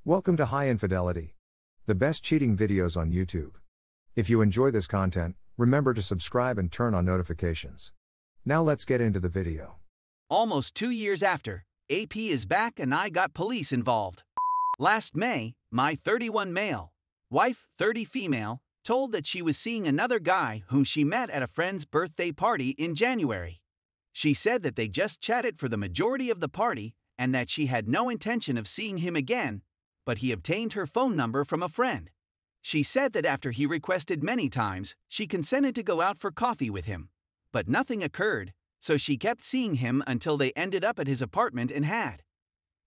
Welcome to High Infidelity, the best cheating videos on YouTube. If you enjoy this content, remember to subscribe and turn on notifications. Now let's get into the video. Almost 2 years after, AP is back and I got police involved. Last May, my 31 male, wife 30 female, told that she was seeing another guy whom she met at a friend's birthday party in January. She said that they just chatted for the majority of the party and that she had no intention of seeing him again, but he obtained her phone number from a friend. She said that after he requested many times, she consented to go out for coffee with him. But nothing occurred, so she kept seeing him until they ended up at his apartment and had.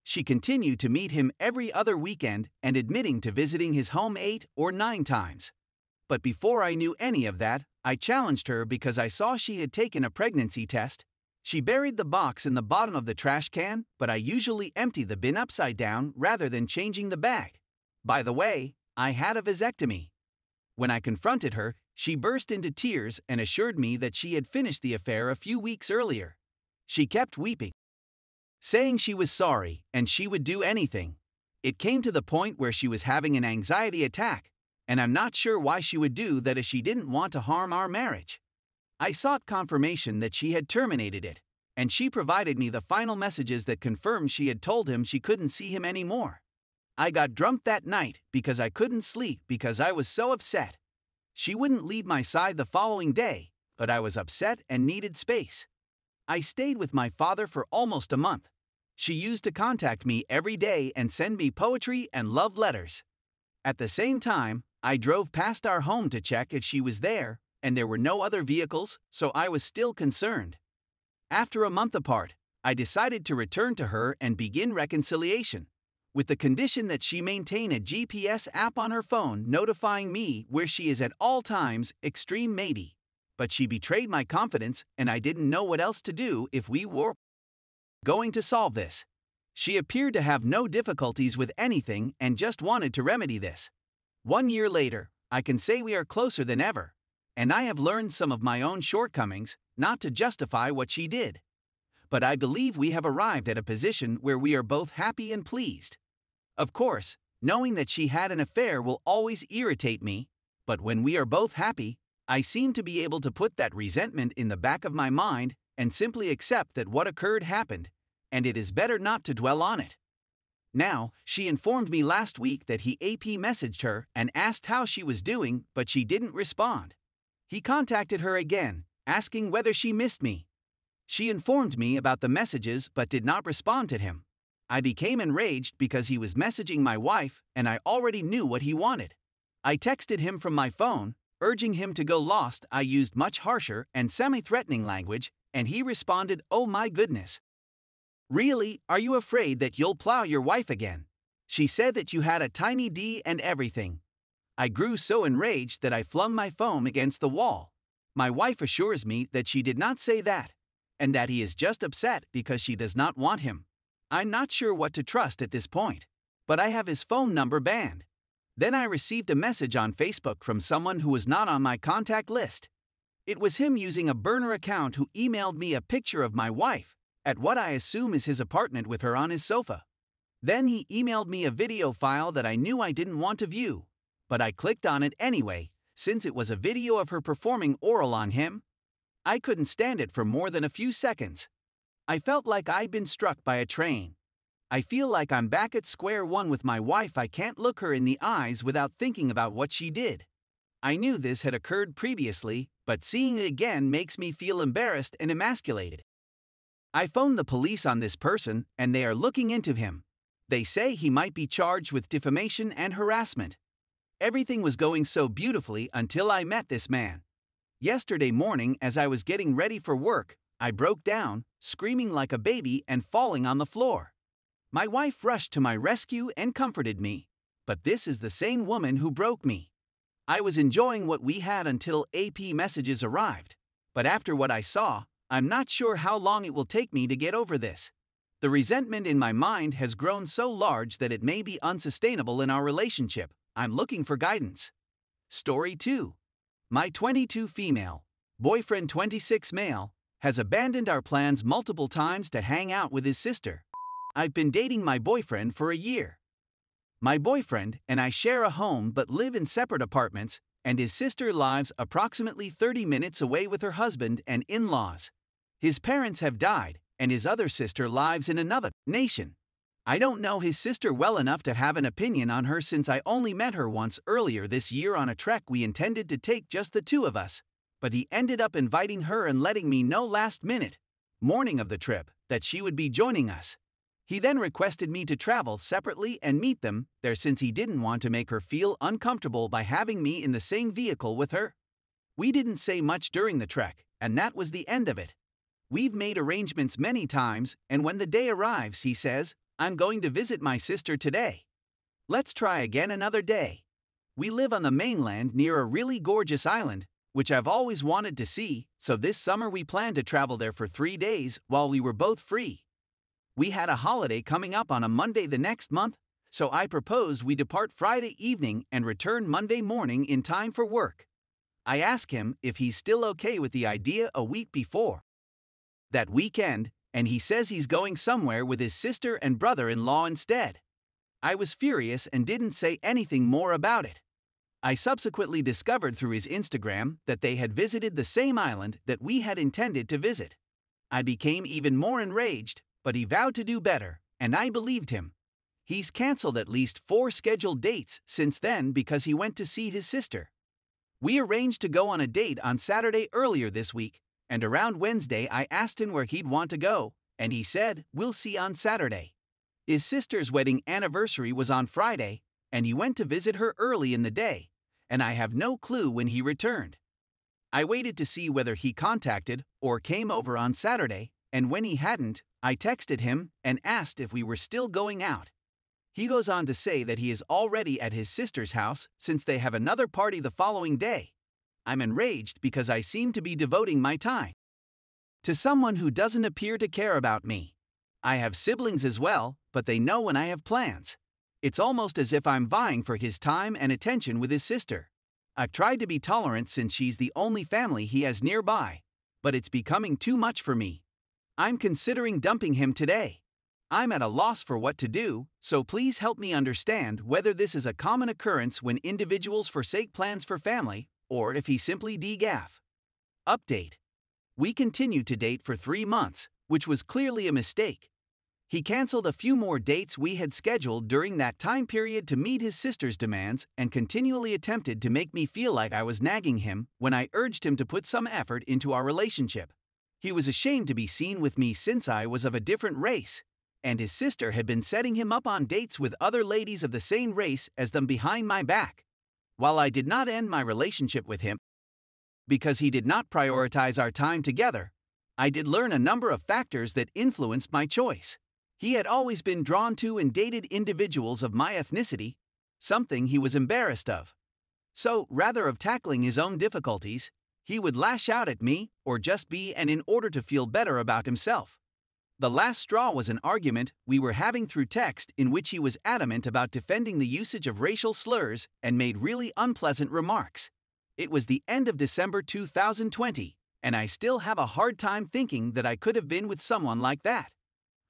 She continued to meet him every other weekend and admitting to visiting his home 8 or 9 times. But before I knew any of that, I challenged her because I saw she had taken a pregnancy test. She buried the box in the bottom of the trash can, but I usually empty the bin upside down rather than changing the bag. By the way, I had a vasectomy. When I confronted her, she burst into tears and assured me that she had finished the affair a few weeks earlier. She kept weeping, saying she was sorry and she would do anything. It came to the point where she was having an anxiety attack, and I'm not sure why she would do that if she didn't want to harm our marriage. I sought confirmation that she had terminated it, and she provided me the final messages that confirmed she had told him she couldn't see him anymore. I got drunk that night because I couldn't sleep because I was so upset. She wouldn't leave my side the following day, but I was upset and needed space. I stayed with my father for almost a month. She used to contact me every day and send me poetry and love letters. At the same time, I drove past our home to check if she was there, and there were no other vehicles, so I was still concerned. After a month apart, I decided to return to her and begin reconciliation, with the condition that she maintain a GPS app on her phone notifying me where she is at all times, extreme matey. But she betrayed my confidence and I didn't know what else to do if we were going to solve this. She appeared to have no difficulties with anything and just wanted to remedy this. 1 year later, I can say we are closer than ever, and I have learned some of my own shortcomings, not to justify what she did. But I believe we have arrived at a position where we are both happy and pleased. Of course, knowing that she had an affair will always irritate me, but when we are both happy, I seem to be able to put that resentment in the back of my mind and simply accept that what occurred happened, and it is better not to dwell on it. Now, she informed me last week that he AP messaged her and asked how she was doing, but she didn't respond. He contacted her again, asking whether she missed me. She informed me about the messages but did not respond to him. I became enraged because he was messaging my wife and I already knew what he wanted. I texted him from my phone, urging him to go lost. I used much harsher and semi-threatening language, and he responded, "Oh my goodness. Really, are you afraid that you'll plow your wife again? She said that you had a tiny D and everything." I grew so enraged that I flung my phone against the wall. My wife assures me that she did not say that, and that he is just upset because she does not want him. I'm not sure what to trust at this point, but I have his phone number banned. Then I received a message on Facebook from someone who was not on my contact list. It was him using a burner account who emailed me a picture of my wife at what I assume is his apartment with her on his sofa. Then he emailed me a video file that I knew I didn't want to view, but I clicked on it anyway, since it was a video of her performing oral on him. I couldn't stand it for more than a few seconds. I felt like I'd been struck by a train. I feel like I'm back at square one with my wife. I can't look her in the eyes without thinking about what she did. I knew this had occurred previously, but seeing it again makes me feel embarrassed and emasculated. I phoned the police on this person, and they are looking into him. They say he might be charged with defamation and harassment. Everything was going so beautifully until I met this man. Yesterday morning, as I was getting ready for work, I broke down, screaming like a baby and falling on the floor. My wife rushed to my rescue and comforted me, but this is the same woman who broke me. I was enjoying what we had until AP messages arrived, but after what I saw, I'm not sure how long it will take me to get over this. The resentment in my mind has grown so large that it may be unsustainable in our relationship. I'm looking for guidance. Story 2. My 22 female, boyfriend 26 male, has abandoned our plans multiple times to hang out with his sister. I've been dating my boyfriend for a year. My boyfriend and I share a home but live in separate apartments, and his sister lives approximately 30 minutes away with her husband and in-laws. His parents have died, and his other sister lives in another nation. I don't know his sister well enough to have an opinion on her since I only met her once earlier this year on a trek we intended to take just the two of us, but he ended up inviting her and letting me know last minute, morning of the trip, that she would be joining us. He then requested me to travel separately and meet them there since he didn't want to make her feel uncomfortable by having me in the same vehicle with her. We didn't say much during the trek, and that was the end of it. We've made arrangements many times, and when the day arrives, he says, "I'm going to visit my sister today. Let's try again another day." We live on the mainland near a really gorgeous island, which I've always wanted to see, so this summer we plan to travel there for 3 days while we were both free. We had a holiday coming up on a Monday the next month, so I proposed we depart Friday evening and return Monday morning in time for work. I asked him if he's still okay with the idea a week before that weekend, and he says he's going somewhere with his sister and brother-in-law instead. I was furious and didn't say anything more about it. I subsequently discovered through his Instagram that they had visited the same island that we had intended to visit. I became even more enraged, but he vowed to do better, and I believed him. He's canceled at least 4 scheduled dates since then because he went to see his sister. We arranged to go on a date on Saturday earlier this week, and around Wednesday I asked him where he'd want to go, and he said, "We'll see on Saturday." His sister's wedding anniversary was on Friday, and he went to visit her early in the day, and I have no clue when he returned. I waited to see whether he contacted or came over on Saturday, and when he hadn't, I texted him and asked if we were still going out. He goes on to say that he is already at his sister's house since they have another party the following day. I'm enraged because I seem to be devoting my time to someone who doesn't appear to care about me. I have siblings as well, but they know when I have plans. It's almost as if I'm vying for his time and attention with his sister. I've tried to be tolerant since she's the only family he has nearby, but it's becoming too much for me. I'm considering dumping him today. I'm at a loss for what to do, so please help me understand whether this is a common occurrence when individuals forsake plans for family, or if he simply de-gaff. Update. We continued to date for 3 months, which was clearly a mistake. He canceled a few more dates we had scheduled during that time period to meet his sister's demands and continually attempted to make me feel like I was nagging him when I urged him to put some effort into our relationship. He was ashamed to be seen with me since I was of a different race, and his sister had been setting him up on dates with other ladies of the same race as them behind my back. While I did not end my relationship with him because he did not prioritize our time together, I did learn a number of factors that influenced my choice. He had always been drawn to and dated individuals of my ethnicity, something he was embarrassed of. So, rather of tackling his own difficulties, he would lash out at me or just be in order to feel better about himself. The last straw was an argument we were having through text in which he was adamant about defending the usage of racial slurs and made really unpleasant remarks. It was the end of December 2020, and I still have a hard time thinking that I could have been with someone like that.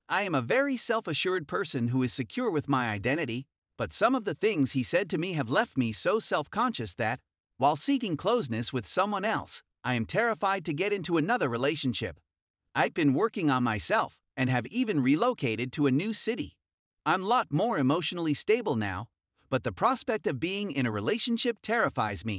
I am a very self-assured person who is secure with my identity, but some of the things he said to me have left me so self-conscious that, while seeking closeness with someone else, I am terrified to get into another relationship. I've been working on myself and have even relocated to a new city. I'm a lot more emotionally stable now, but the prospect of being in a relationship terrifies me.